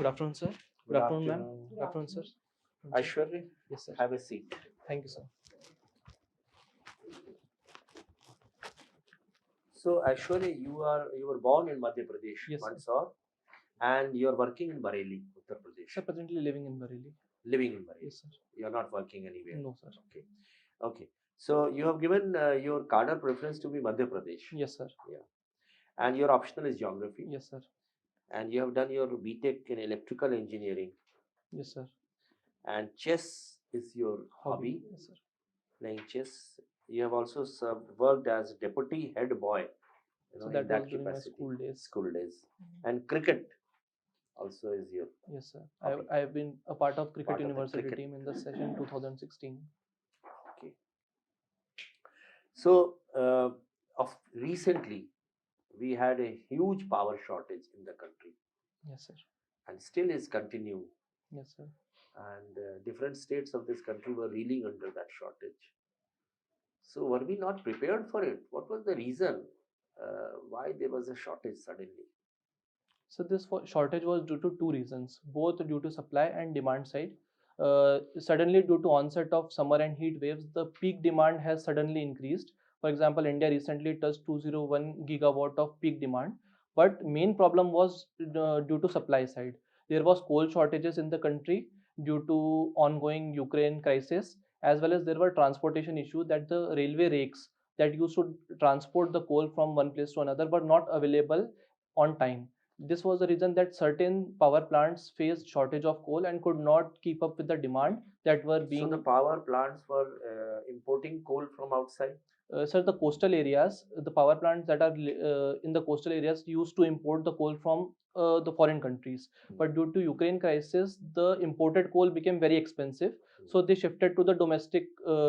Good afternoon, sir. Good afternoon, ma'am. Good afternoon, sir. Aishwarya, Yes, sir. have a seat. Thank you, sir. So Aishwarya, you were born in Madhya Pradesh, Yes, sir. Mandsaur, and you are working in Bareilly, Uttar Pradesh. Sir, presently living in Bareilly. Living in Bareilly. Yes, sir. You are not working anywhere. No, sir. Okay. Okay. So you have given your cadre preference to be Madhya Pradesh. Yes, sir. Yeah. And your optional is geography. Yes, sir. And you have done your BTech in electrical engineering. Yes, sir. And chess is your hobby. Yes, sir. Playing chess. You have also worked as deputy head boy. So In that that was during my capacity. school days. School days. And cricket also is your. Yes, sir. hobby. I've been a part of cricket Part of the university cricket. team in the session 2016. Okay. So, of recently, we had a huge power shortage in the country, Yes, sir. and still is continuing. Yes, sir. And different states of this country were reeling under that shortage. So, were we not prepared for it? What was the reason why there was a shortage suddenly? So this shortage was due to two reasons, both due to supply and demand side. Suddenly, due to onset of summer and heat waves, the peak demand has suddenly increased. For example, India recently touched 201 gigawatt of peak demand. But main problem was due to supply side. There was coal shortages in the country due to ongoing Ukraine crisis, as well as there were transportation issues that the railway rakes that used to transport the coal from one place to another were not available on time. This was the reason that certain power plants faced shortage of coal and could not keep up with the demand that were being. So, the power plants were importing coal from outside? Sir, the coastal areas, the power plants that are in the coastal areas used to import the coal from the foreign countries. But due to Ukraine crisis, the imported coal became very expensive. So they shifted to the domestic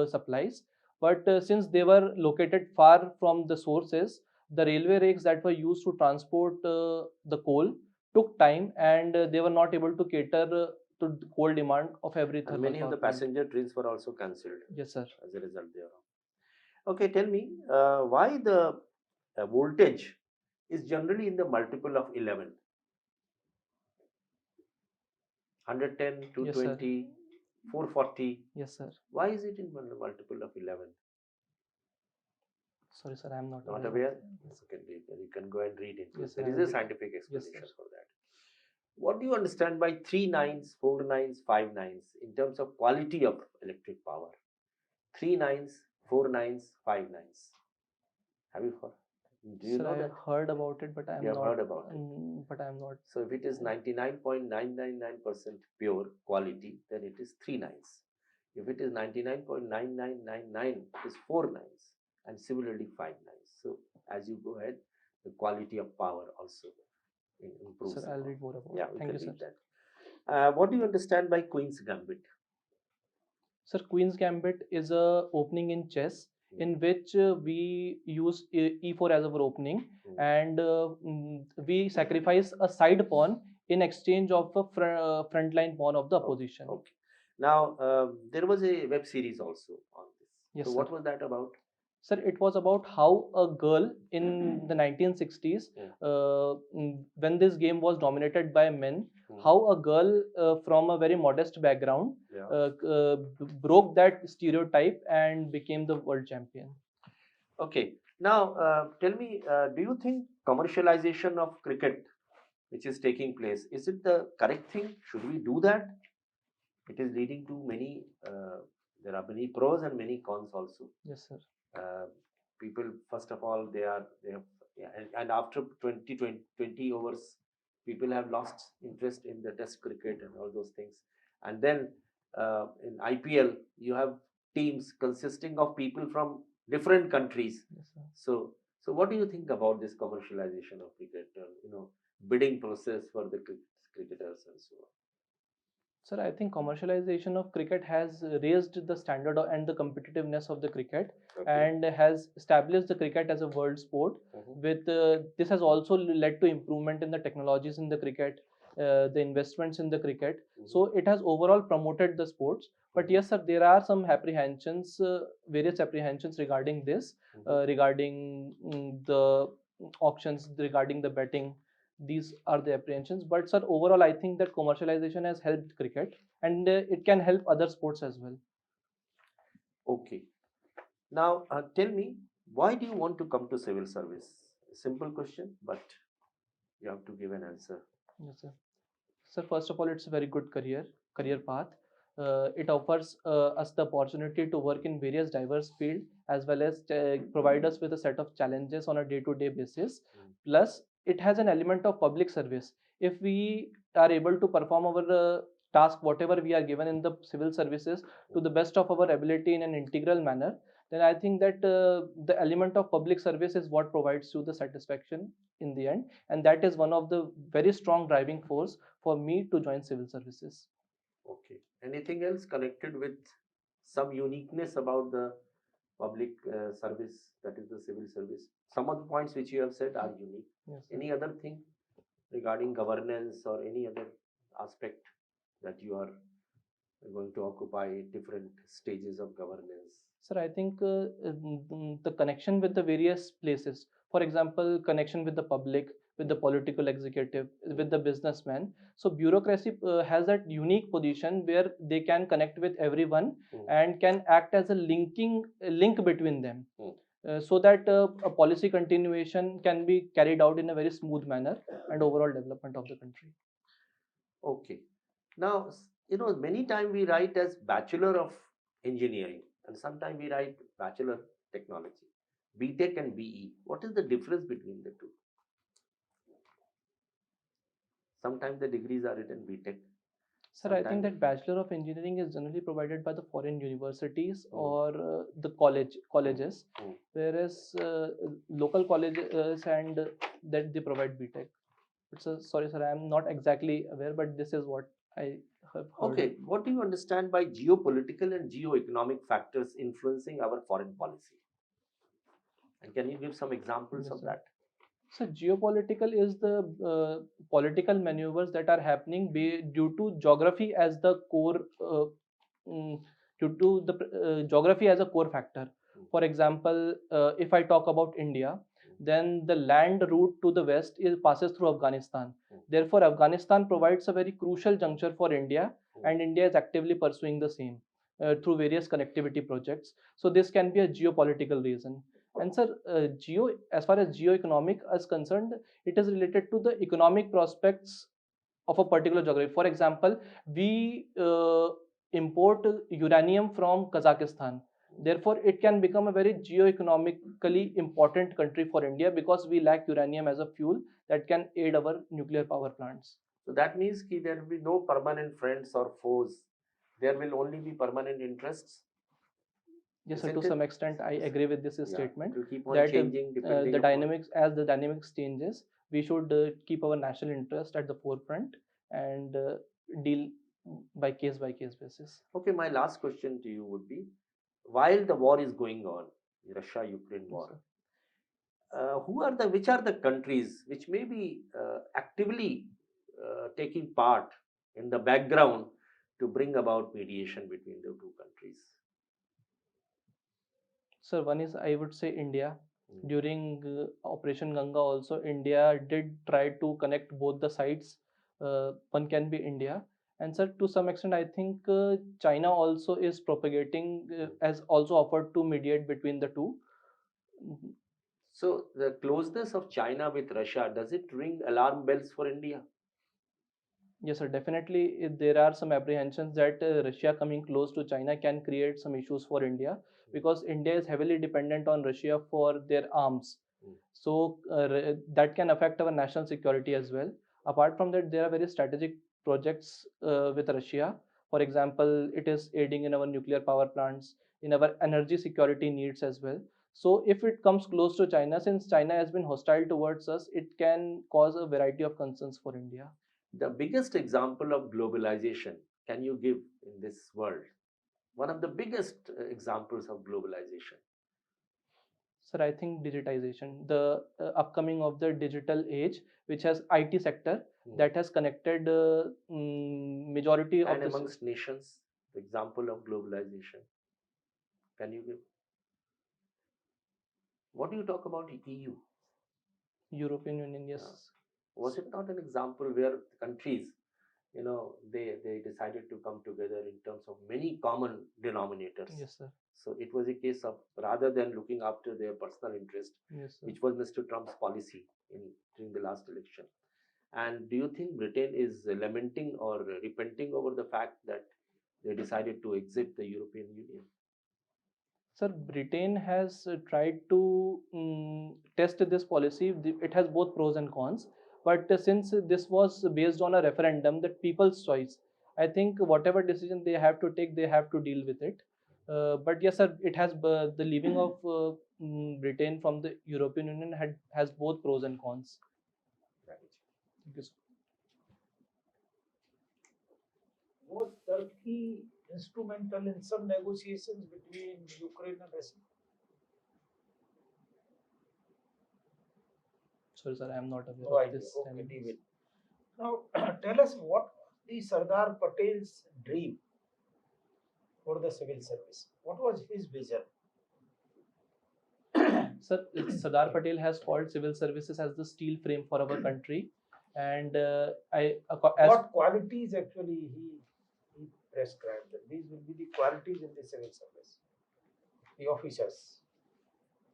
supplies. But since they were located far from the sources, the railway rakes that were used to transport the coal took time, and they were not able to cater to the coal demand of every And thermal many of power the plant. passenger trains were also cancelled. Yes, sir. As a result thereof. Okay, tell me why the voltage is generally in the multiple of 11. 110, Yes, sir. 220, 440. Yes, sir. Why is it in multiple of 11? Sorry, sir, I am not Not aware. aware? You can go and read it. Yes, There sir, is I will a read. scientific Yes, explanation sir. for that. What do you understand by 3 nines, 4 nines, 5 nines in terms of quality of electric power? 3 nines, 4 nines, 5 nines. Have you heard? Do you Sir, know I that? heard about it, but I am You have not. heard about it. But I am not. So if it is 99.999% pure quality, then it is 3 nines. If it is 99.9999, it is 4 nines, and similarly 5 nines. So as you go ahead, the quality of power also improves. Sir, I'll read more about Yeah, it. we Thank can you, read sir. that. What do you understand by Queen's Gambit? Sir, Queen's Gambit is a opening in chess in which we use e4 as our opening, and we sacrifice a side pawn in exchange of a frontline pawn of the opposition. Okay. Now, there was a web series also on this. Yes, so sir. what was that about? Sir, it was about how a girl in the 1960s, when this game was dominated by men, how a girl from a very modest background broke that stereotype and became the world champion. Okay. Now, tell me, do you think commercialization of cricket, which is taking place, is it the correct thing? Should we do that? It is leading to many, there are many pros and many cons also. Yes, sir. People, first of all, they have, yeah, and after 20 overs, people have lost interest in the test cricket and all those things. And then in IPL, you have teams consisting of people from different countries. Yes, sir. So what do you think about this commercialization of cricket? Bidding process for the cricketers and so on. Sir, I think commercialization of cricket has raised the standard and the competitiveness of the cricket, and has established the cricket as a world sport. With this has also led to improvement in the technologies in the cricket, the investments in the cricket. So it has overall promoted the sports. But yes, sir, there are some apprehensions, various apprehensions regarding this, regarding the auctions, regarding the betting, These are the apprehensions. But sir, overall, I think that commercialization has helped cricket, and it can help other sports as well. Okay. Now, tell me, why do you want to come to civil service? Simple question, but you have to give an answer. Yes, sir. So first of all, it's a very good career path. It offers us the opportunity to work in various diverse fields, as well as provide us with a set of challenges on a day-to-day basis. Mm. Plus, it has an element of public service. If we are able to perform our task, whatever we are given in the civil services, to the best of our ability in an integral manner, then I think that the element of public service is what provides you the satisfaction in the end, and that is one of the very strong driving force for me to join civil services. Okay. Anything else connected with some uniqueness about the public service, that is the civil service? Some of the points which you have said are unique. Yes, sir. Any other thing regarding governance or any other aspect that you are going to occupy different stages of governance? Sir, I think the connection with the various places, for example, connection with the public, with the political executive, with the businessman. So bureaucracy has that unique position where they can connect with everyone Mm. and can act as a link between them. Mm. So that a policy continuation can be carried out in a very smooth manner and overall development of the country. Okay. Now, many times we write as Bachelor of Engineering, and sometimes we write Bachelor Technology, BTech and BE. What is the difference between the two? Sometimes the degrees are written BTech. Sir, I think Sometimes. that Bachelor of Engineering is generally provided by the foreign universities Mm. or the colleges, Mm. whereas local colleges and that they provide BTech. It's a, sorry, sir, I am not exactly aware, but this is what I have heard. Okay, what do you understand by geopolitical and geo-economic factors influencing our foreign policy? And can you give some examples Yes, of sir. that? So geopolitical is the political maneuvers that are happening due to geography as the core, mm, due to the geography as a core factor. Mm. For example, if I talk about India, then the land route to the west passes through Afghanistan. Mm. Therefore, Afghanistan provides a very crucial juncture for India, Mm. and India is actively pursuing the same through various connectivity projects. So this can be a geopolitical reason. And sir, as far as geo-economic is concerned, it is related to the economic prospects of a particular geography. For example, we import uranium from Kazakhstan. Therefore, it can become a very geo-economically important country for India because we lack uranium as a fuel that can aid our nuclear power plants. So that means that there will be no permanent friends or foes. There will only be permanent interests. Yes, sir, Isn't to it? some extent, I agree with this Yeah, statement it will keep on that changing depending the upon. dynamics, as the dynamics changes, we should keep our national interest at the forefront and deal by case basis. Okay, my last question to you would be, while the war is going on, the Russia-Ukraine war, Yes, which are the countries which may be actively taking part in the background to bring about mediation between the two countries? sir, one is, I would say, India. Mm. During Operation Ganga, also India did try to connect both the sides. One can be India, and sir, to some extent, I think China also is propagating, has also offered to mediate between the two. Mhm. So the closeness of China with Russia, does it ring alarm bells for India? Yes, sir. Definitely, there are some apprehensions that Russia coming close to China can create some issues for India because India is heavily dependent on Russia for their arms. Mm. So that can affect our national security as well. Apart from that, there are very strategic projects with Russia. For example, it is aiding in our nuclear power plants, in our energy security needs as well. So if it comes close to China, since China has been hostile towards us, it can cause a variety of concerns for India. The biggest example of globalization can you give in this world? One of the biggest examples of globalization. Sir, I think digitization, the upcoming of the digital age, which has IT sector Mm. that has connected majority of And the amongst nations, the example of globalization. Can you give? What do you talk about EU? European Union. Yes, Was it not an example where countries, they decided to come together in terms of many common denominators? Yes, sir. So it was a case of, rather than looking after their personal interest, Yes, sir. which was Mr. Trump's policy during the last election. And do you think Britain is lamenting or repenting over the fact that they decided to exit the European Union? Sir, Britain has tried to test this policy. It has both pros and cons. But since this was based on a referendum, that people's choice, I think whatever decision they have to take, they have to deal with it. But yes, sir, it has the leaving of Britain from the European Union has both pros and cons. Right. Thank you, sir. Was Turkey instrumental in some negotiations between Ukraine and Russia? Sorry, sir, I am not aware No of idea. this. Okay, timing. leave it. Now, tell us what is Sardar Patel's dream for the civil service? What was his vision? Sir, Sardar Patel has called civil services as the steel frame for our country, and What qualities actually he prescribed? These will be the qualities in the civil service, the officers.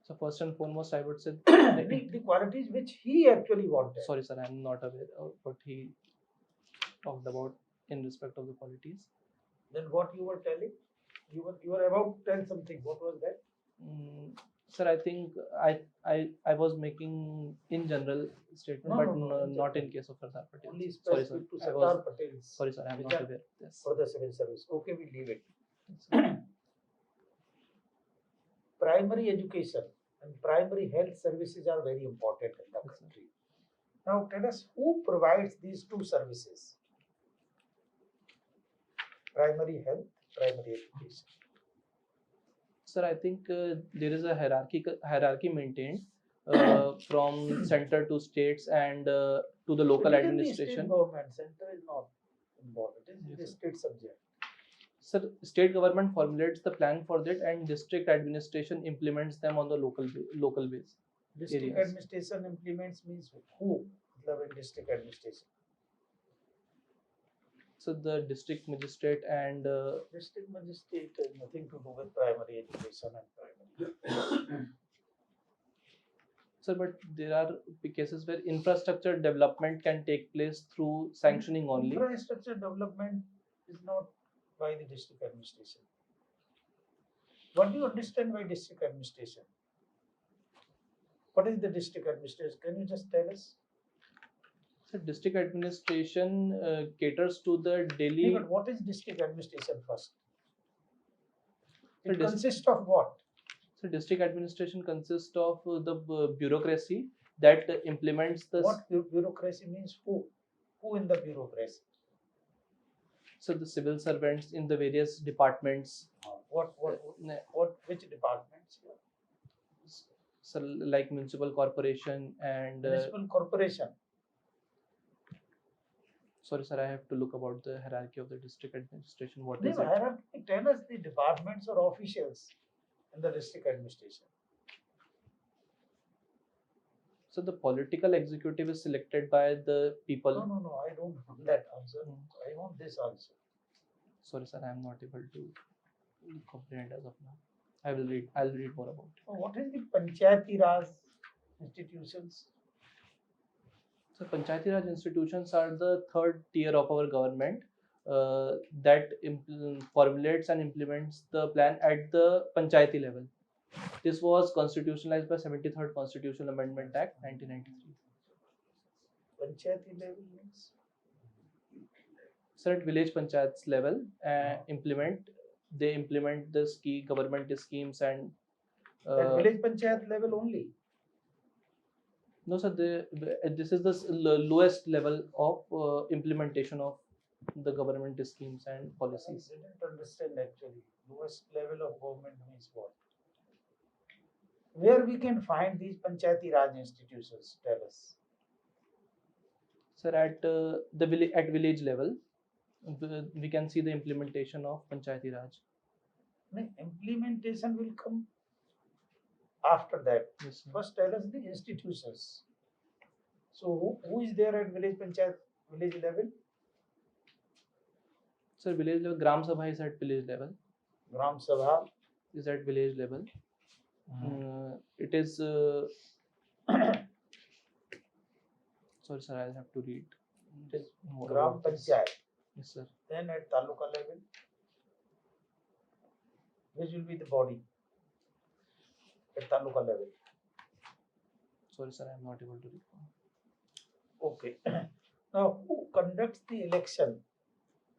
so first and foremost, I would say The qualities which he actually wanted. sorry, sir, I am not aware of what he talked about in respect of the qualities. Then what you were telling? You were about to tell something. What was that? Sir, I think I was making in general statement, No, but no, no, in not general. in case of Sardar Patel. Only Sorry, sir. specific to I Sardar was Patel's sorry, sir. I am not vision aware of this. for the civil service. Okay, we leave it. Primary education and primary health services are very important in the Yes, sir. country. Now, tell us who provides these two services: primary health, primary education. Sir, I think there is a hierarchy maintained from center to states and to the local Within the administration. state government, center is not involved. It is Yes, the sir. state subject. Sir, state government formulates the plan for that, and district administration implements them on the local base. District Areas. administration implements means who? मतलब in district administration. So the district magistrate and District magistrate has nothing to do with primary education and primary. sir, but there are cases where infrastructure development can take place through sanctioning only. Infrastructure development is not by the district administration. What do you understand by district administration? What is the district administration? Can you just tell us? So district administration caters to the No, daily. but what is district administration first? So It dis- consists of what? So district administration consists of the bureaucracy that implements the. What bureaucracy means? Who? Who in the bureaucracy? So the civil servants in the various departments. What? Which departments? So like municipal corporation and. Municipal corporation. Sorry, sir, I have to look about the hierarchy of the district administration. What No, is it? hierarchy. Tell us the departments or officials in the district administration. So the political executive is selected by the people. No. I don't want that answer. I want this answer. Sorry, sir, I am not able to comprehend as of now. I'll read more about it. So what is the Panchayati Raj institutions? So Panchayati Raj institutions are the third tier of our government that formulates and implements the plan at the Panchayati level. This was constitutionalized by 73rd Constitutional Amendment Act 1993. Panchayati level means? So at village panchayats level, they implement the government schemes and. At village panchayat level only. No, sir. This is the lowest level of implementation of the government schemes and policies. I didn't understand actually. Lowest level of government means what? Where we can find these Panchayati Raj institutions? Tell us. Sir, at the village level, we can see the implementation of Panchayati Raj. No, implementation will come after that. Yes, sir. First, tell us the institutions. So who is there at village panchayat, village level? Sir, village level, Gram Sabha is at village level. Gram Sabha. Is at village level. It is. Sorry, sir, I'll have to read. It is more Gram about this. Panchayat. Yes, sir. Then at taluka level, which will be the body at taluka level? Sorry, sir, I'm not able to recall. Okay. Now, who conducts the election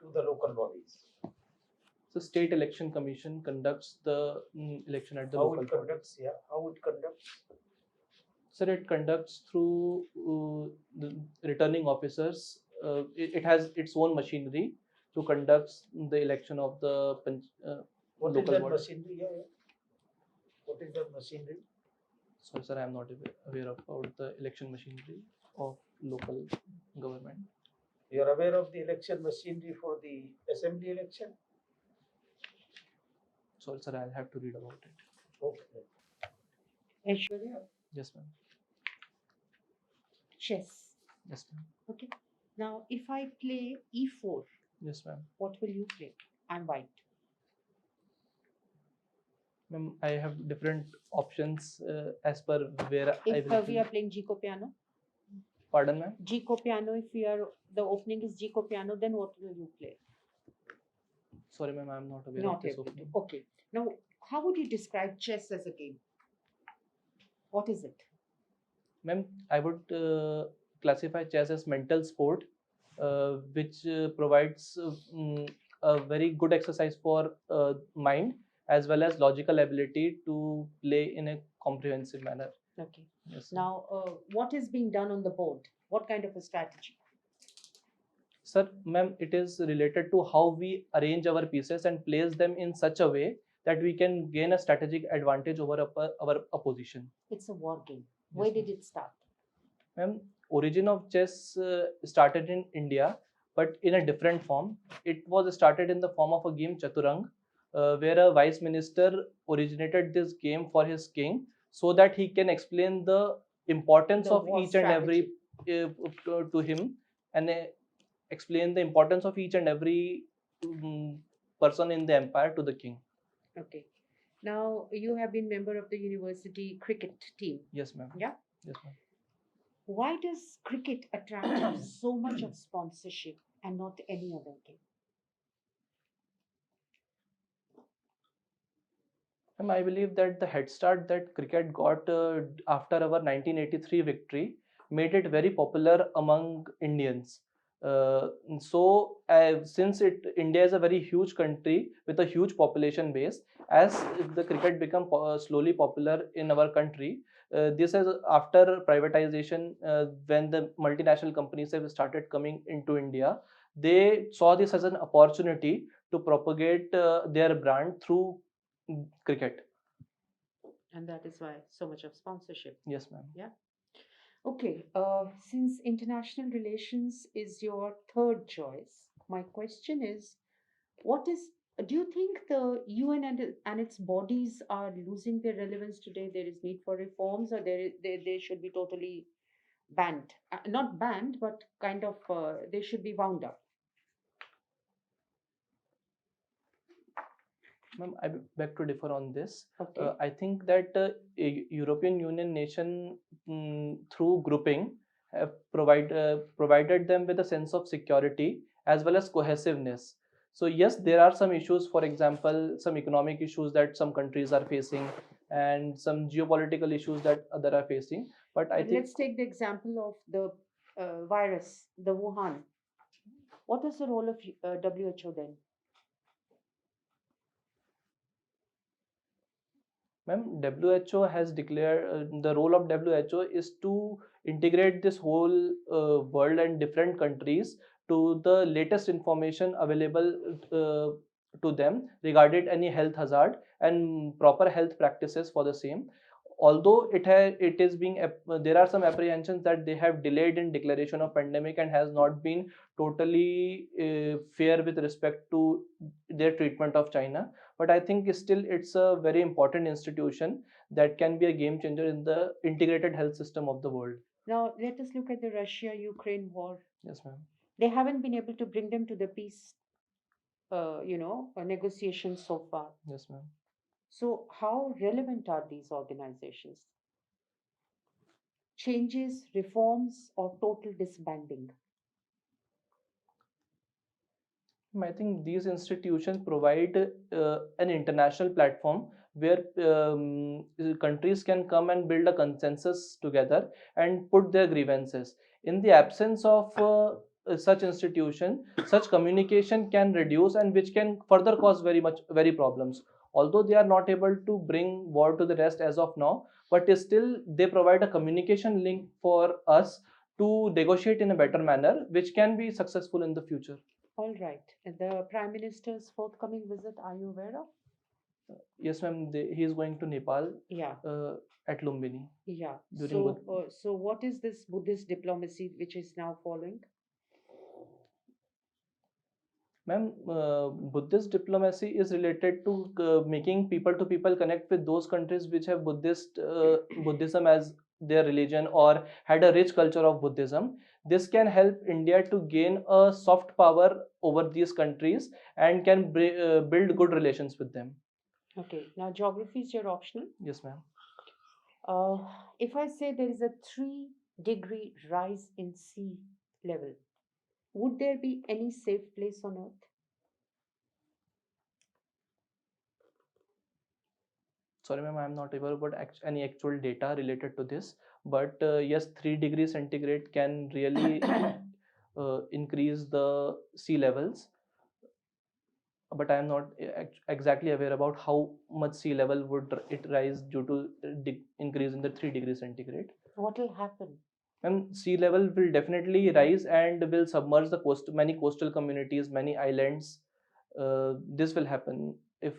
to the local bodies? So, State Election Commission conducts the election at the How local it body. conducts? Yeah, how it conducts? Sir, it conducts through the returning officers. It has its own machinery to conduct the election of the What is local that body. machinery? Yeah. What is that machinery? Sorry, sir, I am not aware about the election machinery of local government. You are aware of the election machinery for the assembly election? Sorry, sir, I'll have to read about it. Okay. Aishwarya, Yes, ma'am. chess. Yes, ma'am. Okay. Now, if I play e4, Yes, ma'am. what will you play? I'm white. Ma'am, I have different options as per where I If will. we are playing Gico piano, Pardon, ma'am. Gico piano, if we are the opening is Gico piano, then what will you play? Sorry, ma'am, I'm not aware of Not this able to. opening. Okay. Now, how would you describe chess as a game? What is it? Ma'am, I would classify chess as mental sport, which provides a very good exercise for mind as well as logical ability to play in a comprehensive manner. Okay. Yes, sir. Now, what is being done on the board? What kind of a strategy? Sir, ma'am, it is related to how we arrange our pieces and place them in such a way that we can gain a strategic advantage over our opposition. It's a war game. Where Yes, did it start? Ma'am, origin of chess started in India, but in a different form. It was started in the form of a game Chaturang, where a vice minister originated this game for his king, so that he can explain the importance The of war each and every to him, and explain the importance of each and every person in the empire to the king. Okay. Now, you have been member of the university cricket team. Yes, ma'am. Yeah. Yes, ma'am. Why does cricket attract so much of sponsorship and not any other game? Ma'am, I believe that the head start that cricket got after our 1983 victory made it very popular among Indians. Since India is a very huge country with a huge population base, as the cricket become slowly popular in our country, this is after privatization, when the multinational companies have started coming into India. They saw this as an opportunity to propagate their brand through cricket. And that is why so much of sponsorship. Yes, ma'am. Yeah. Okay. Since international relations is your third choice, my question is, do you think the UN and its bodies are losing their relevance today? There is need for reforms, or they should be totally banned? Not banned, but kind of they should be wound up. Ma'am, I beg to differ on this. Okay. I think that European Union nation, through grouping, have provided them with a sense of security as well as cohesiveness. So yes, there are some issues, for example, some economic issues that some countries are facing, and some geopolitical issues that other are facing. But I think Let's take the example of the virus, the Wuhan. What was the role of WHO then? Ma'am, WHO has declared the role of WHO is to integrate this whole world and different countries to the latest information available to them regarding any health hazard and proper health practices for the same. Although it is being there are some apprehensions that they have delayed in declaration of pandemic and has not been totally fair with respect to their treatment of China. But I think still it's a very important institution that can be a game changer in the integrated health system of the world. Now, let us look at the Russia-Ukraine war. Yes, ma'am. They haven't been able to bring them to the peace, negotiations so far. Yes, ma'am. So, how relevant are these organizations? Changes, reforms, or total disbanding? I think these institutions provide an international platform where countries can come and build a consensus together and put their grievances. In the absence of such institution, such communication can reduce and which can further cause very problems. Although they are not able to bring war to the rest as of now, but still they provide a communication link for us to negotiate in a better manner, which can be successful in the future. All right. The Prime Minister's forthcoming visit, are you aware of? Yes, ma'am. He is going to Nepal Yeah, at Lumbini. yeah. During So what is this Buddhist diplomacy which is now following? Ma'am, Buddhist diplomacy is related to making people to people connect with those countries which have Buddhism as their religion or had a rich culture of Buddhism. This can help India to gain a soft power over these countries and can build good relations with them. Okay. Now, geography is your optional. Yes, ma'am. If I say there is a 3-degree rise in sea level, would there be any safe place on Earth? Sorry, ma'am, I'm not aware about any actual data related to this. But yes, 3 degrees centigrade can really increase the sea levels. But I am not exactly aware about how much sea level would it rise due to increase in the 3 degrees centigrade. What will happen? And sea level will definitely rise and will submerge the many coastal communities, many islands. This will happen if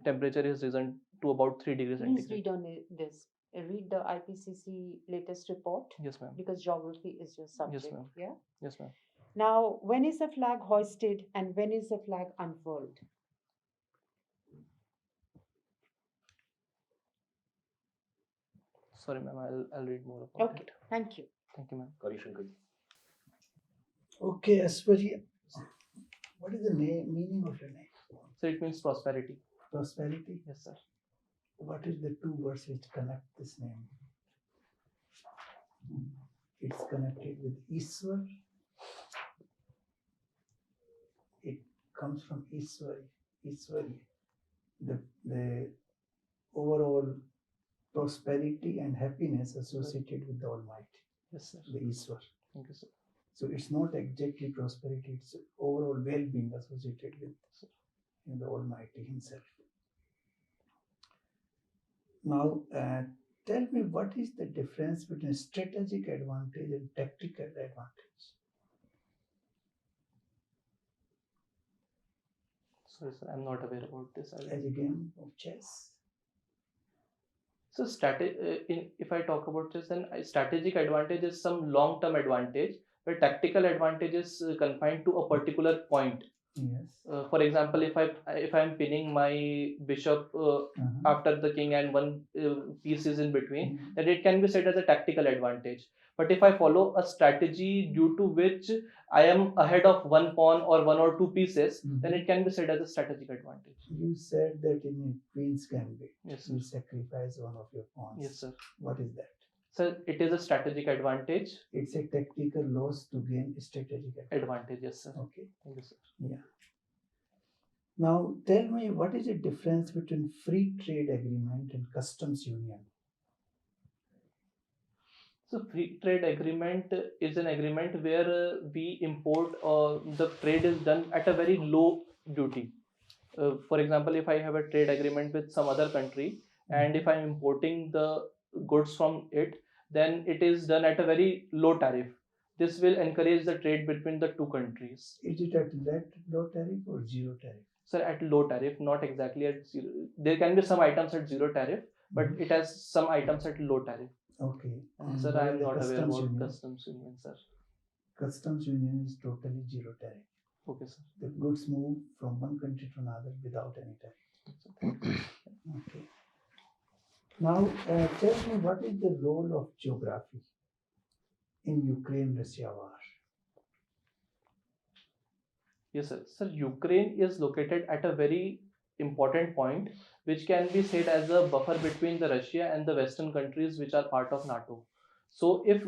temperature is risen to about 3 degrees Please centigrade. read on this. Read the IPCC latest report Yes, ma'am. because geography is your subject. ma'am. Yeah. Yes, ma'am. Now, when is the flag hoisted and when is the flag unfurled? Sorry, ma'am. I'll read more about Okay. it. Thank you. Thank you, ma'am. Gauri Shankar. Okay, Aswari, what is the meaning of your name? So it means prosperity. Prosperity. Yes, sir. What is the two words which connect this name? It's connected with Iswar. It comes from Iswari. Iswari. The overall prosperity and happiness associated with the Almighty, Yes, sir. the Iswar. Thank you, sir. So it's not exactly prosperity, it's overall well-being associated with the Almighty Himself. Now, tell me, what is the difference between strategic advantage and tactical advantage? Sorry, sir. I'm not aware about this. As a game of chess? So, if I talk about this, then strategic advantage is some long-term advantage, where tactical advantage is confined to a particular point. Yes. For example, if I'm pinning my bishop after the king and one piece is in between, then it can be said as a tactical advantage. But if I follow a strategy due to which I am ahead of one pawn or one or two pieces, then it can be said as a strategic advantage. You said that in a Queen's Gambit, Yes, sir. you sacrifice one of your pawns. Yes, sir. What is that? So it is a strategic advantage. It's a tactical loss to gain strategic Advantage, yes, sir. Okay. Thank you, sir. Yeah. Now tell me, what is the difference between free trade agreement and customs union? So free trade agreement is an agreement where we import the trade is done at a very low duty. For example, if I have a trade agreement with some other country and if I'm importing the goods from it, then it is done at a very low tariff. This will encourage the trade between the two countries. Is it at low tariff or zero tariff? So at low tariff, not exactly at zero. There can be some items at zero tariff, but it has some items at low tariff. Okay. And Sir, what I is am the not aware customs about union? customs union, sir. Customs union is totally zero tariff. Okay, sir. The goods move from one country to another without any tariff. Okay. Now, tell me, what is the role of geography in Ukraine-Russia war? Yes, sir. Sir, Ukraine is located at a very important point, which can be said as a buffer between the Russia and the Western countries which are part of NATO. So, if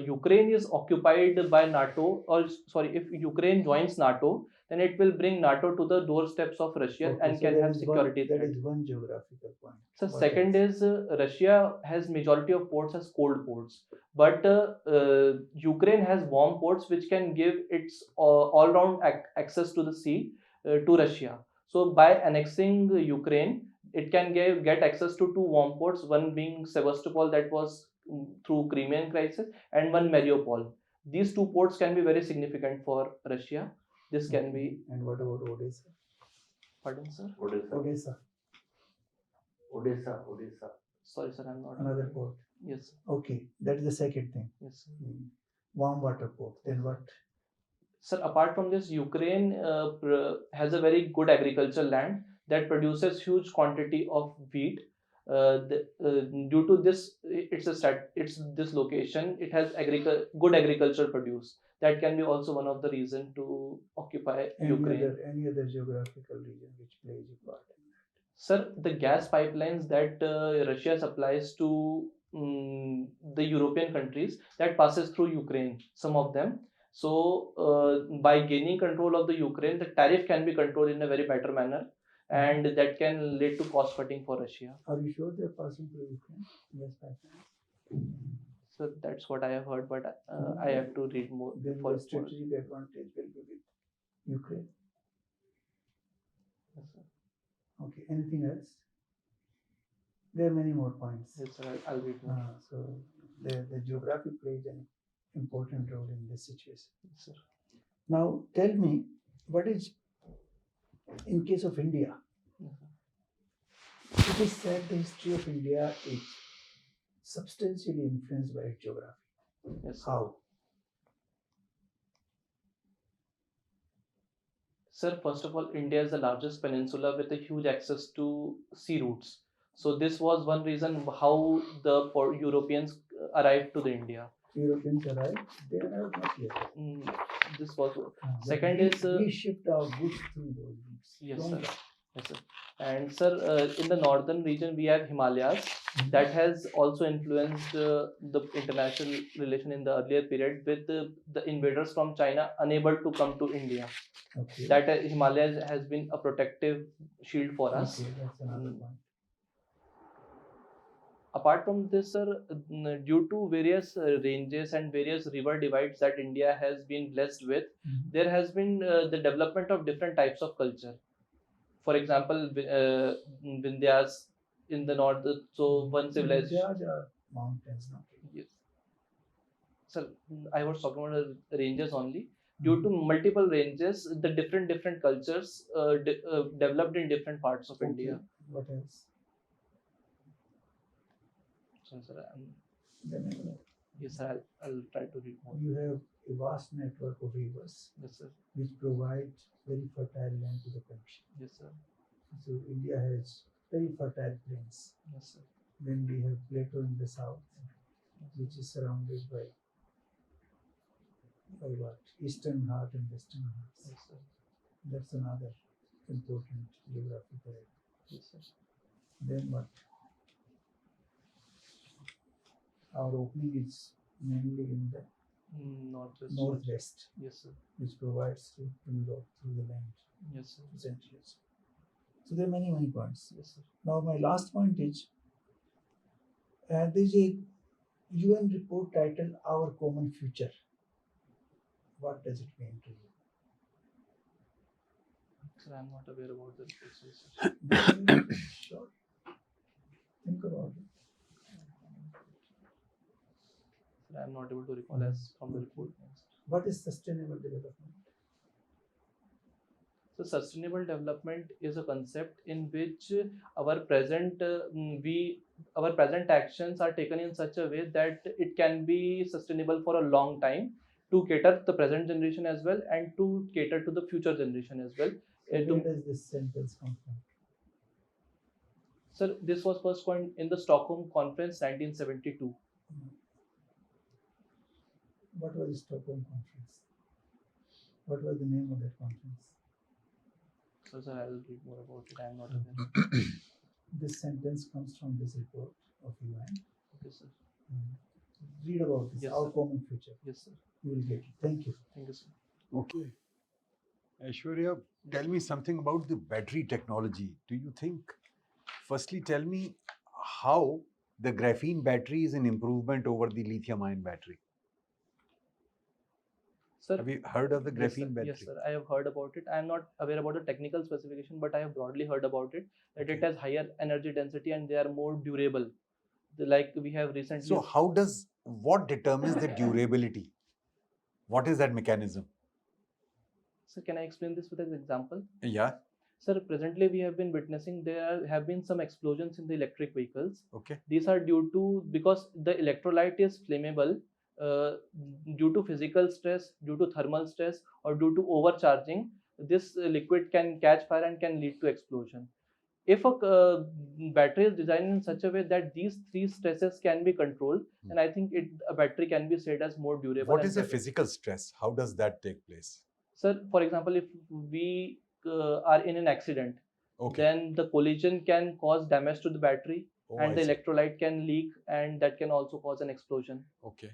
Ukraine is occupied by NATO, or sorry, if Ukraine joins NATO, then it will bring NATO to the doorsteps of Russia Okay, and so can that have is security that threat. is one geographical point. So What second else? is Russia has majority of ports as cold ports, but Ukraine has warm ports which can give its all-round access to the sea to Russia. So by annexing Ukraine, it can get access to two warm ports, one being Sevastopol that was through Crimean crisis, and one Mariupol. These two ports can be very significant for Russia. This can Okay. be, And what about Odessa? pardon sir, Odessa, Odessa, Odessa. sorry sir, I'm not. another port. Yes, sir. Okay, that is the second thing. Yes, sir. Warm water port. Then what? Sir, apart from this, Ukraine has a very good agricultural land that produces huge quantity of wheat. Due to this, it's this location. It has good agricultural produce. That can be also one of the reason to occupy Ukraine. Any other geographical region which plays a part in that? Sir, the gas pipelines that Russia supplies to the European countries that passes through Ukraine, some of them. So, by gaining control of the Ukraine, the tariff can be controlled in a very better manner, and that can lead to cost cutting for Russia. Are you sure they're passing through Ukraine? Gas pipelines? So that's what I have heard, but I have to read more. Then for- the strategic advantage will be with Ukraine. Yes, sir. Okay, anything else? There are many more points. Yes, sir. I'll read more. So the geography plays an important role in this situation. Yes, sir. Now tell me, what is, in case of India, Yes, sir. it is said the history of India is substantially influenced by its geography. Yes, sir. How? Sir, first of all, India is the largest peninsula with a huge access to sea routes. So this was one reason how the Europeans arrived to the India. Europeans arrived, they arrived not yet. This was But Second we, is, we shipped our goods through those routes. yes, don't sir. Yes, sir. And sir, in the northern region we have Himalayas we? that has also influenced the international relation in the earlier period with the invaders from China unable to come to India. Okay. That Himalayas has been a protective shield for us. Okay, that's another Mm. point. Apart from this, sir, due to various ranges and various river divides that India has been blessed with, there has been the development of different types of culture. For example, Vindhyas in the north, so one civilization. There are mountains, not Yes. Sir, I was talking about ranges only. Due to multiple ranges, the different cultures developed in different parts of India. What else? So, sir, Then yes, sir, I'll try to read more. you have a vast network of rivers Yes, sir. which provide very fertile land to the country. Yes, sir. So India has very fertile plains. Yes, sir. Then we have plateau in the south, which is surrounded by what? Eastern Ghat and Western Ghats. Yes, sir. That's another important geographical area. Yes, sir. Then what? Our opening is mainly in the Northwest. northwest, Yes, sir. which provides to Europe through the land Yes, sir. to centuries. So there are many points. Yes, sir. Now my last point is, there is a UN report titled "Our Common Future." What does it mean to you? Sir, I'm not aware about the resources, sir. Sure. Think about it. Sir, I'm not able to recall as from the report. What is sustainable development? So sustainable development is a concept in which our present our present actions are taken in such a way that it can be sustainable for a long time to cater to the present generation as well and to cater to the future generation as well. So to- where does this sentence come from? Sir, this was first coined in the Stockholm Conference 1972. What was the Stockholm Conference? What was the name of that conference? So, sir, I will read more about it. I am not aware. This sentence comes from this report of UN. Okay, sir. Read about this Yes, outcome in future. Yes, sir. You will get it. Thank you. Thank you, sir. Okay. Aishwarya, tell me something about the battery technology. Do you think, firstly, tell me how the graphene battery is an improvement over the lithium ion battery? Sir, Have you heard of the yes, graphene sir. battery? Yes, sir. I have heard about it. I am not aware about the technical specification, but I have broadly heard about it that it Okay. has higher energy density and they are more durable. Like we have recently. So, what determines the durability? What is that mechanism? Sir, can I explain this with an example? Yeah, Sir, presently we have been witnessing have been some explosions in the electric vehicles. okay. These are due to because the electrolyte is flammable due to physical stress, due to thermal stress, or due to overcharging. This liquid can catch fire and can lead to explosion. If a battery is designed in such a way that these three stresses can be controlled, then I think a battery can be said as more durable. What and is the better. physical stress? How does that take place? Sir, for example, if we are in an accident, Okay. then the collision can cause damage to the battery Oh, and I the see. electrolyte can leak and that can also cause an explosion. Okay.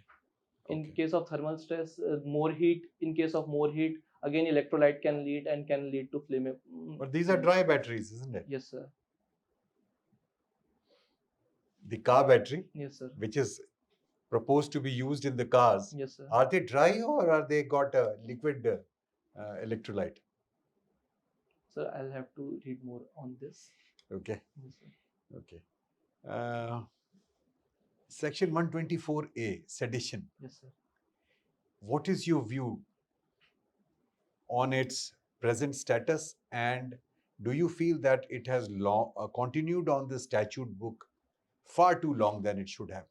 In Okay. case of thermal stress, more heat, in case of more heat, again electrolyte can lead to flame. But these are dry batteries, isn't it? Yes, sir. The car battery, Yes, sir. which is proposed to be used in the cars, Yes, sir. are they dry or are they got a liquid electrolyte? Sir, I'll have to read more on this. Okay. Yes, sir. Okay. Section 124A, sedition. Yes, sir. What is your view on its present status, and do you feel that it has continued on the statute book far too long than it should have?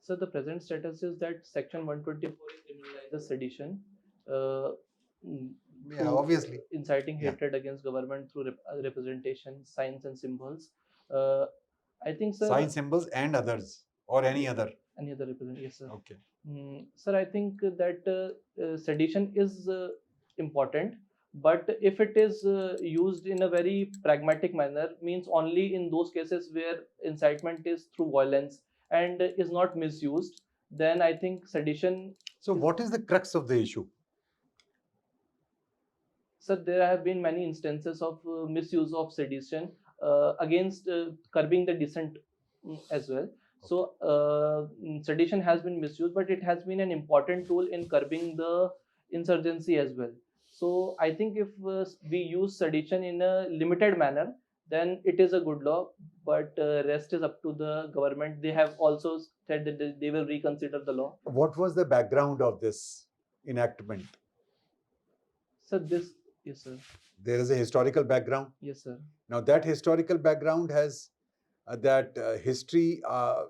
So the present status is that Section 124 criminalizes sedition, uh, Yeah, through obviously. inciting Yeah. hatred against government through representation, signs and symbols. I think, sir. Sign symbols and others, or any other. Any other representation? Yes, sir. Okay. Sir, I think that sedition is important, but if it is used in a very pragmatic manner, means only in those cases where incitement is through violence and is not misused, then I think sedition. So, what is the crux of the issue? Sir, there have been many instances of misuse of sedition against curbing the dissent as well. So, sedition has been misused, but it has been an important tool in curbing the insurgency as well. So, I think if we use sedition in a limited manner, then it is a good law, but rest is up to the government. They have also said that they will reconsider the law. What was the background of this enactment? So, yes, sir. There is a historical background. Yes, sir. Now, that historical background has history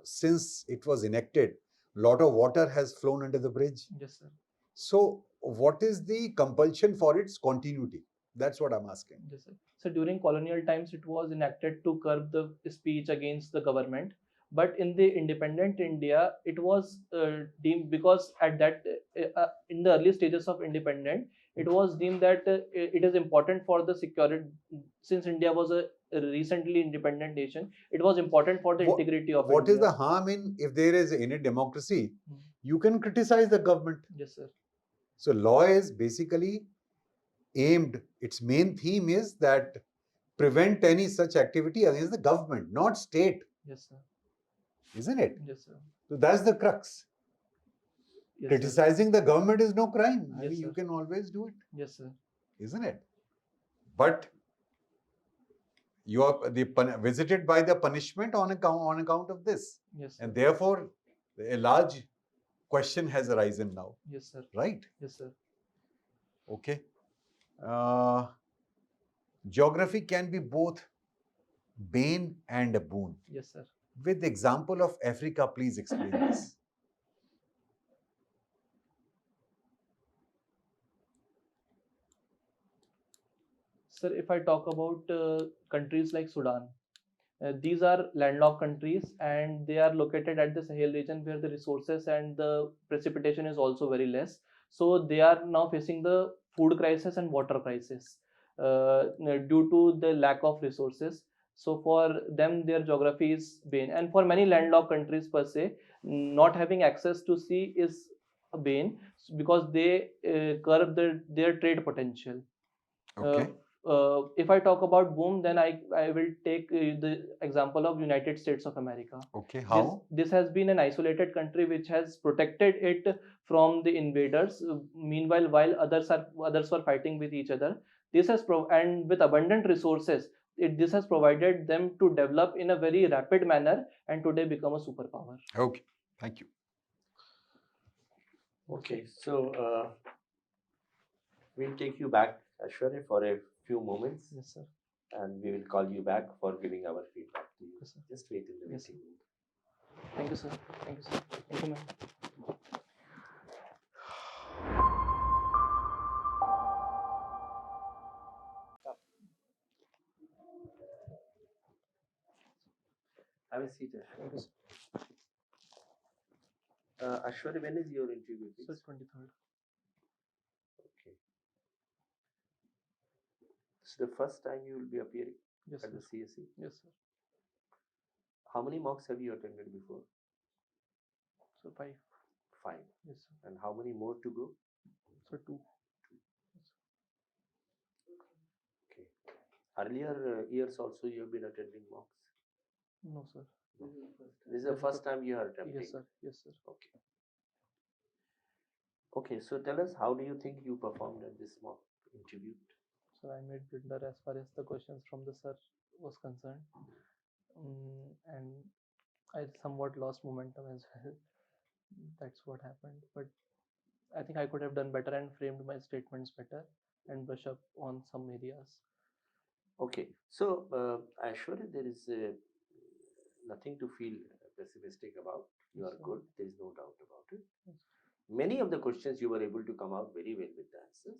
since it was enacted. A lot of water has flown under the bridge. Yes, sir. So, what is the compulsion for its continuity? That's what I'm asking. Yes, sir. So during colonial times, it was enacted to curb the speech against the government. But in the independent India, it was deemed, because at that in the early stages of independence, it was deemed that it is important for the security. Since India was a recently independent nation, it was important for the integrity of What India. is the harm in, if there is in a democracy, Hmm. you can criticize the government. Yes, sir. So, law is basically aimed, its main theme is that prevent any such activity against the government, not state, Yes, sir. isn't it? Yes, sir. So, that's the crux. Yes, sir. Criticizing the government is no crime. I Yes, mean, you sir. can always do it, Yes, sir. isn't it? But you are visited by the punishment on account of this. Yes, sir. And therefore, a large question has arisen now, Yes, sir. right? Yes, sir. Okay. Geography can be both bane and a boon. Yes, sir. With the example of Africa, please explain this. Sir, if I talk about countries like Sudan, these are landlocked countries and they are located at the Sahel region where the resources and the precipitation is also very less. So they are now facing the food crisis and water crisis due to the lack of resources. So for them, their geography is bane, and for many landlocked countries per se, not having access to sea is a bane because they curb their trade potential. Okay. If I talk about boom, then I will take the example of United States of America. Okay. This How? this has been an isolated country which has protected it from the invaders. Meanwhile, while others were fighting with each other, and with abundant resources, this has provided them to develop in a very rapid manner and today become a superpower. Okay. Thank you. Okay, so we'll take you back, Ashwarya, for a few moments, Yes, sir. and we will call you back for giving our feedback to you. Yes, sir. Just wait in the Yes, waiting room. Thank you, sir. Thank you, sir. Thank you, ma'am. Have a seat, Ashwarya. Thank you, sir. Ashwarya, when is your interview, please? Sir, 23rd. Okay. This is the first time you will be appearing Yes, at sir. the CSE. Yes, sir. How many mocks have you attended before? So 5. 5. Yes, sir. And how many more to go? So 2. Okay. Earlier years also you have been attending mocks. No, sir. This is the first time you are attempting. Yes, sir. Yes, sir. Okay. Okay, so tell us, how do you think you performed at this mock interview? So I made blunder as far as the questions from the sir was concerned, and I somewhat lost momentum as well. That's what happened. But I think I could have done better and framed my statements better and brush up on some areas. Okay, so Ashwarya, there is nothing to feel pessimistic about. You are Yes, sir. good. There is no doubt about it. Yes. Many of the questions you were able to come out very well with the answers.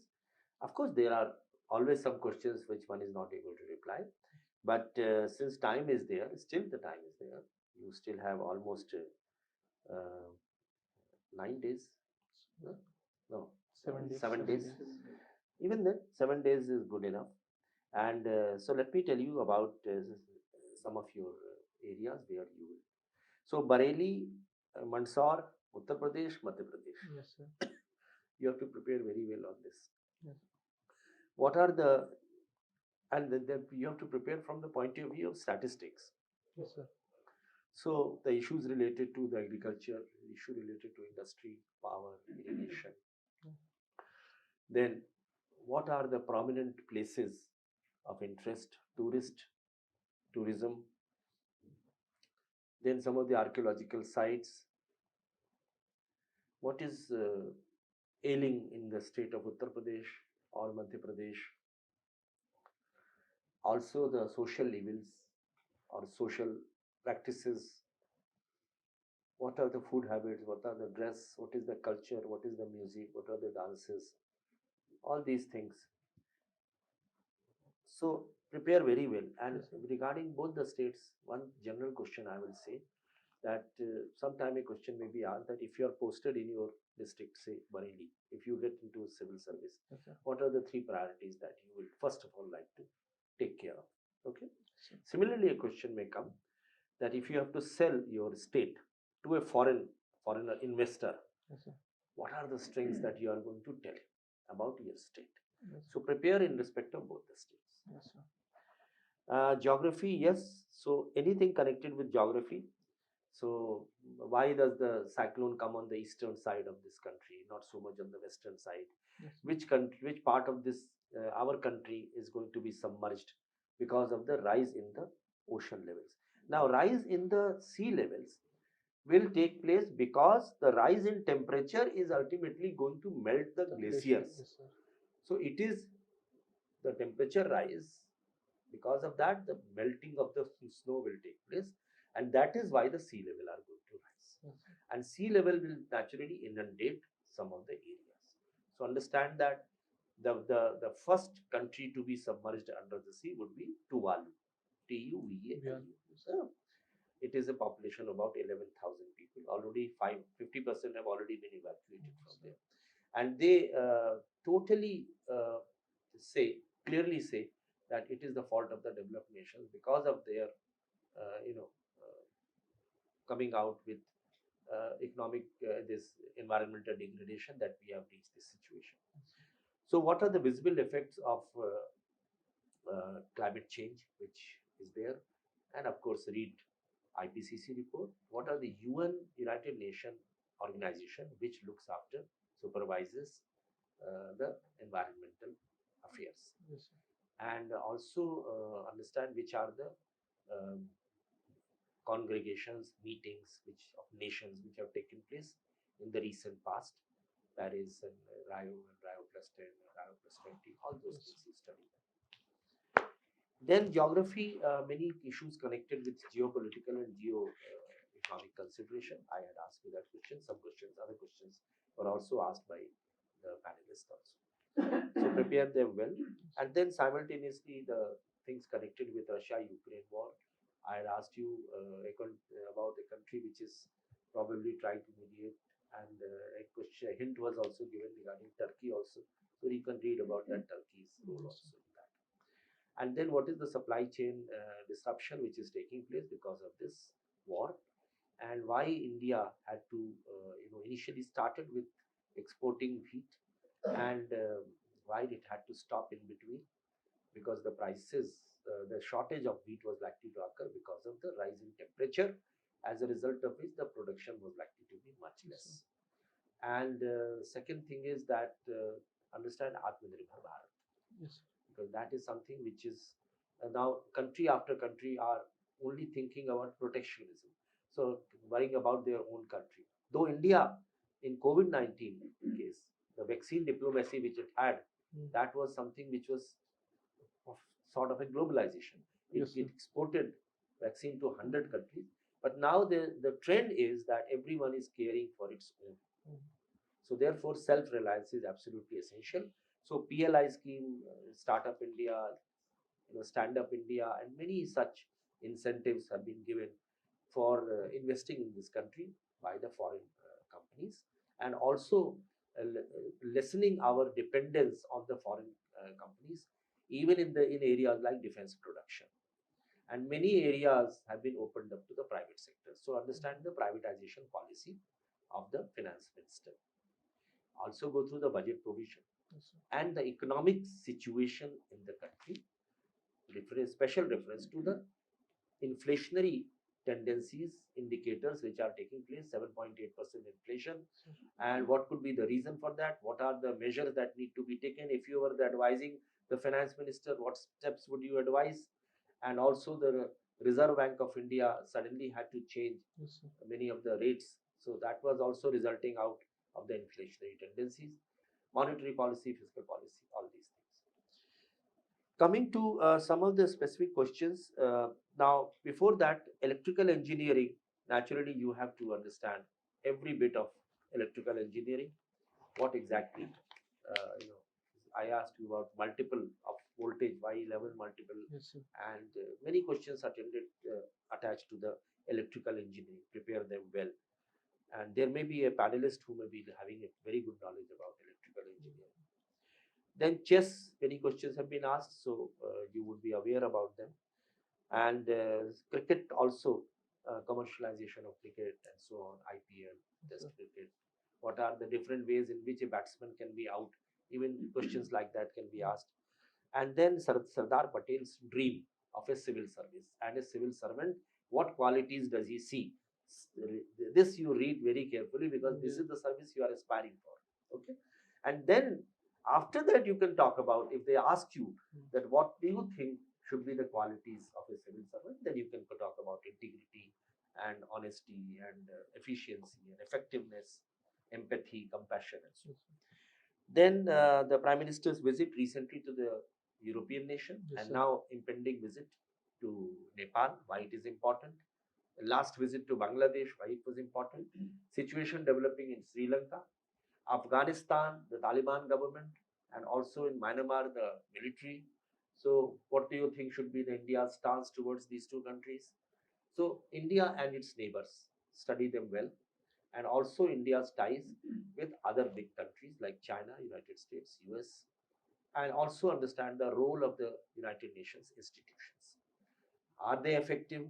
Of course, there are always some questions which one is not able to reply. But since time is there, still the time is there. You still have almost 9 days. No, 7 days. 7 days. Even then, 7 days is good enough. And so let me tell you about some of your areas where you will. So Bareilly, Mandsaur, Uttar Pradesh, Madhya Pradesh. Yes, sir. You have to prepare very well on this. Yes. What are the, and then you have to prepare from the point of view of statistics. Yes, sir. So the issues related to the agriculture, issue related to industry, power, irrigation. Then what are the prominent places of interest, tourism, then some of the archaeological sites. What is ailing in the state of Uttar Pradesh or Madhya Pradesh? Also the social evils or social practices. What are the food habits? What are the dress? What is the culture? What is the music? What are the dances? All these things. So prepare very well. And regarding both the states, one general question I will say that sometime a question may be asked that if you are posted in your district, say Bareilly, if you get into civil service, Yes, sir. what are the 3 priorities that you will first of all like to take care of? Okay. Sure. Similarly, a question may come that if you have to sell your state to a foreigner investor, Yes, sir. what are the strengths that you are going to tell about your state? Yes, So prepare in respect of both the states. yes, sir. Geography, yes. So anything connected with geography. So why does the cyclone come on the eastern side of this country, not so much on the western side? Yes. Which country, which part of this our country is going to be submerged because of the rise in the ocean levels? Now, rise in the sea levels will take place because the rise in temperature is ultimately going to melt the glaciers. Yes, sir. So it is the temperature rise. Because of that, the melting of the snow will take place, and that is why the sea level are going to rise. Yes, sir. And sea level will naturally inundate some of the areas. So understand that the first country to be submerged under the sea would be Tuvalu, Tuvalu. It is a population of about 11,000 people. Already 50% have already been evacuated from there, and they totally clearly say that it is the fault of the developed nations because of their coming out with economic this environmental degradation that we have reached this situation. So what are the visible effects of climate change, which is there? And of course, read IPCC report. What are the UN, United Nations organization, which looks after, supervises the environmental affairs? Yes, sir. And also understand which are the congregations, meetings of nations which have taken place in the recent past. Paris and Rio and Rio plus 10, Rio plus 20, all those Yes. things you study. Then geography, many issues connected with geopolitical and geo-economic consideration. I had asked you that question. Some questions, other questions were also asked by the panelists also. So prepare them well. And then simultaneously the things connected with Russia-Ukraine war. I had asked you about a country which is probably trying to mediate, and a hint was also given regarding Turkey also. So you can read about that Turkey's role also in that. And then what is the supply chain disruption which is taking place because of this war, and why India had to initially started with exporting wheat, and why it had to stop in between, because the prices, the shortage of wheat was likely to occur because of the rising temperature, as a result of which the production was likely to be much less. And second thing is that understand Atmanirbhar Bharat, Yes. because that is something which is now country after country are only thinking about protectionism, so worrying about their own country. Though India in COVID-19 case, the vaccine diplomacy which it had, that was something which was of sort of a globalization. Yes, It exported vaccine to 100 countries, but now the trend is that everyone is caring for its own. So therefore, self-reliance is absolutely essential. So PLI scheme, Startup India, Stand Up India, and many such incentives have been given for investing in this country by the foreign companies, and also lessening our dependence on the foreign companies, even in areas like defense production. And many areas have been opened up to the private sector. So understand the privatization policy of the finance minister. Also go through the budget provision and the economic situation in the country. Special reference to the inflationary tendencies indicators which are taking place, 7.8% inflation, and what could be the reason for that, what are the measures that need to be taken. If you were advising the finance minister, what steps would you advise? And also the Reserve Bank of India suddenly had to change many of the rates, so that was also resulting out of the inflationary tendencies. Monetary policy, fiscal policy, all these things. Coming to some of the specific questions, now before that, electrical engineering, naturally you have to understand every bit of electrical engineering. What exactly, I asked you about multiple of voltage, why 11 multiple, and many questions attached to the electrical engineering. Prepare them well, and there may be a panelist who may be having a very good knowledge about electrical engineering. Then chess, many questions have been asked, so you would be aware about them. And cricket also, commercialization of cricket and so on, IPL, Test cricket. What are the different ways in which a batsman can be out? Even questions like that can be asked. And then Sardar Patel's dream of a civil service and a civil servant, what qualities does he see? This you read very carefully, because this is the service you are aspiring for. Okay, and then after that you can talk about, if they ask you that what do you think should be the qualities of a civil servant, then you can talk about integrity and honesty and efficiency and effectiveness, empathy, compassion, and so on. Then the Prime Minister's visit recently to the European nation, and now impending visit to Nepal, why it is important. Last visit to Bangladesh, why it was important. Situation developing in Sri Lanka, Afghanistan, the Taliban government, and also in Myanmar, the military. So, what do you think should be the India's stance towards these two countries? So, India and its neighbors, study them well, and also India's ties with other big countries like China, United States, US, and also understand the role of the United Nations institutions. Are they effective?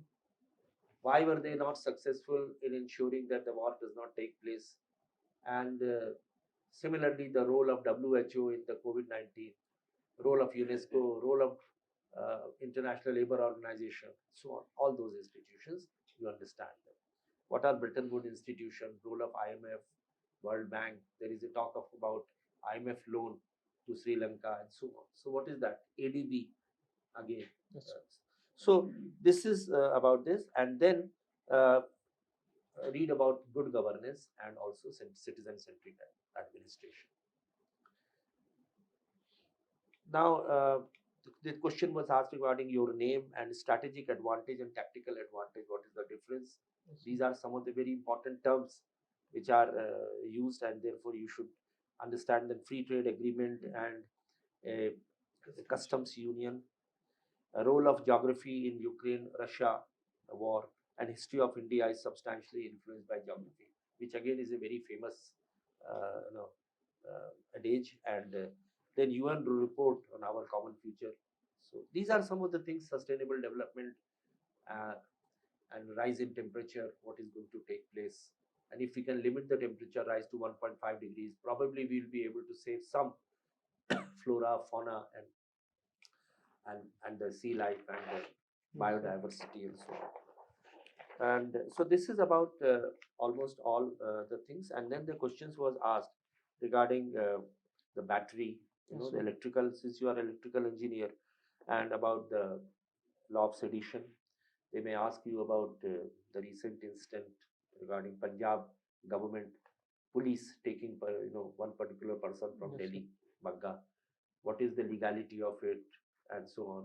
Why were they not successful in ensuring that the war does not take place? And similarly, the role of WHO in the COVID-19, role of UNESCO, role of International Labour Organization, so on, all those institutions, you understand them. What are Bretton Woods institution, role of IMF, World Bank? There is a talk of about IMF loan to Sri Lanka and so on. So what is that? ADB again. Yes, sir. So this is about this, and then read about good governance and also citizen-centric administration. Now, the question was asked regarding your name and strategic advantage and tactical advantage. What is the difference? Yes, sir. These are some of the very important terms which are used, and therefore you should understand the free trade agreement and a customs union, a role of geography in Ukraine, Russia war, and history of India is substantially influenced by geography, which again is a very famous adage, and then UN report on our common future. So these are some of the things: sustainable development and rise in temperature, what is going to take place. And if we can limit the temperature rise to 1.5 degrees, probably we will be able to save some flora, fauna, and the sea life and the biodiversity and so on. And so this is about almost all the things. And then the questions was asked regarding the battery, Yes, the sir. electrical, since you are electrical engineer, and about the law of sedition. They may ask you about the recent incident regarding Punjab government police taking one particular person from Yes, sir. Delhi, Bagga. What is the legality of it, and so on.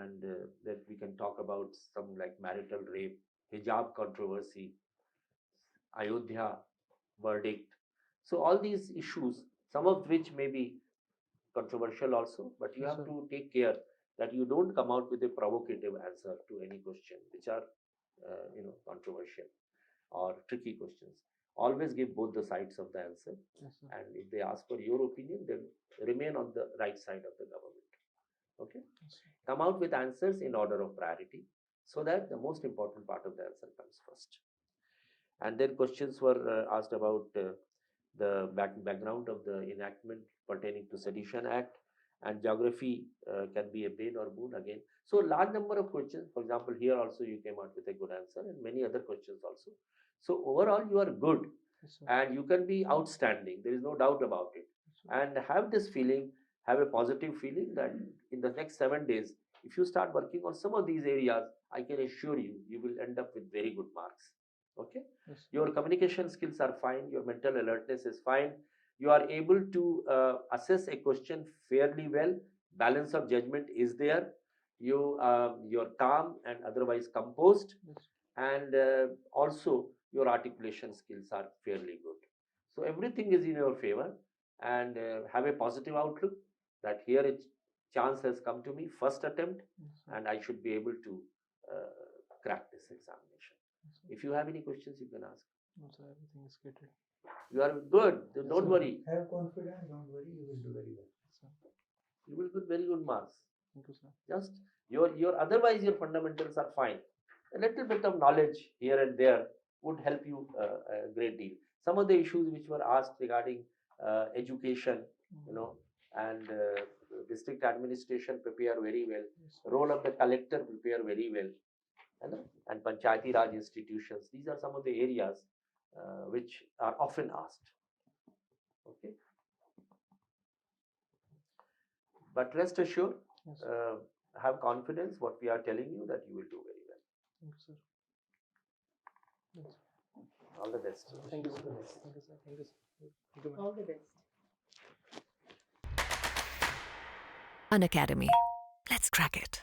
And that we can talk about some like marital rape, hijab controversy, Ayodhya verdict. So all these issues, some of which may be controversial also, but you Yes, have sir. to take care that you don't come out with a provocative answer to any question which are controversial or tricky questions. Always give both the sides of the answer, Yes, sir. and if they ask for your opinion, then remain on the right side of the government. Okay, Yes, sir. come out with answers in order of priority so that the most important part of the answer comes first. And then questions were asked about the background of the enactment pertaining to Sedition Act, and geography can be a bane or boon again. So large number of questions. For example, here also you came out with a good answer, and many other questions also. So overall, you are good, Yes, sir. and you can be outstanding. There is no doubt about it. Yes, sir. And have this feeling, have a positive feeling that in the next 7 days, if you start working on some of these areas, I can assure you, you will end up with very good marks. Okay. Yes, sir. Your communication skills are fine, your mental alertness is fine, you are able to assess a question fairly well, balance of judgment is there, you're calm and otherwise composed, Yes, and also your articulation skills are fairly good. So everything is in your favor, and have a positive outlook that here a chance has come to me, first attempt, yes, sir. and I should be able to crack this examination. Yes, sir. If you have any questions, you can ask. No, sir, everything is catered. You are good. Yes, Don't sir. worry. Have confidence, don't worry, you will do very well. Yes, sir. You will get very good marks. Thank you, sir. Just your otherwise your fundamentals are fine. A little bit of knowledge here and there would help you a great deal. Some of the issues which were asked regarding education, and district administration prepare very well. Yes, sir. Role of the collector prepare very well. And Panchayati Raj institutions. These are some of the areas which are often asked. Okay. But rest assured, Yes, sir. have confidence what we are telling you that you will do very well. Thank you, sir. Yes, sir. All the best. Thank you, sir. Thank you, sir. Thank you, sir. Thank you, ma'am. All the best. An academy. Let's crack it.